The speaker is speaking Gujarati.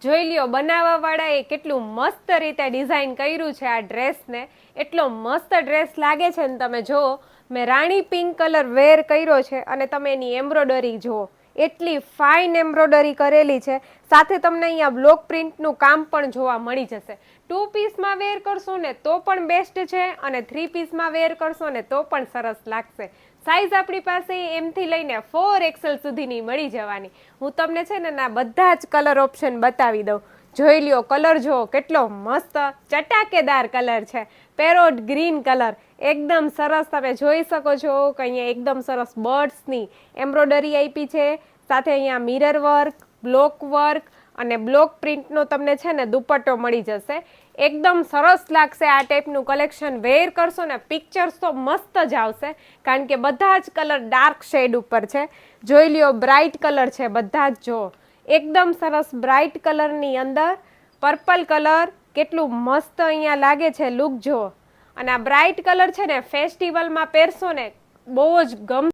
જોઈ લ્યો બનાવવાવાળાએ કેટલું મસ્ત રીતે ડિઝાઇન કર્યું છે આ ડ્રેસને. એટલો મસ્ત ડ્રેસ લાગે છે ને. તમે જુઓ, મેં રાણી પિંક કલર વેર કર્યો છે અને તમે એની એમ્બ્રોડરી જુઓ, એટલી ફાઇન એમ્બ્રોડરી કરેલી છે. સાથે તમને અહીંયા બ્લોક પ્રિન્ટનું કામ પણ જોવા મળી જશે. 2 પીસમાં વેર કરશો ને તો પણ બેસ્ટ છે અને 3 પીસમાં વેર કરશો ને તો પણ સરસ લાગશે. સાઈઝ આપણી પાસે એમથી લઈને 4XL સુધીની મળી જવાની. હું તમને છે ને ના બધા જ કલર ઓપ્શન બતાવી દઉં. જોઈ લ્યો, કલર જુઓ કેટલો મસ્ત ચટાકેદાર કલર છે. પેરોટ ગ્રીન કલર, એકદમ સરસ. તમે જોઈ શકો છો કે અહીંયા એકદમ સરસ બર્ડ્સની એમ્બ્રોડરી આપી છે. સાથે અહીંયા મિરર વર્ક, બ્લોક વર્ક અને બ્લોક પ્રિન્ટનો તમને છે ને દુપટ્ટો મળી જશે. એકદમ સરસ લાગશે આ ટાઈપનું કલેક્શન. વેર કરશો ને પિક્ચર્સ તો મસ્ત જ આવશે, કારણ કે બધા જ કલર ડાર્ક શેડ ઉપર છે. જોઈ લ્યો, બ્રાઇટ કલર છે બધા જ. જો એકદમ સરસ બ્રાઇટ કલરની અંદર પર્પલ કલર, કેટલું મસ્ત અહીંયા લાગે છે લુક. જો, અને આ બ્રાઇટ કલર છે ને ફેસ્ટિવલમાં પહેરશો ને બહુ જ ગમશે.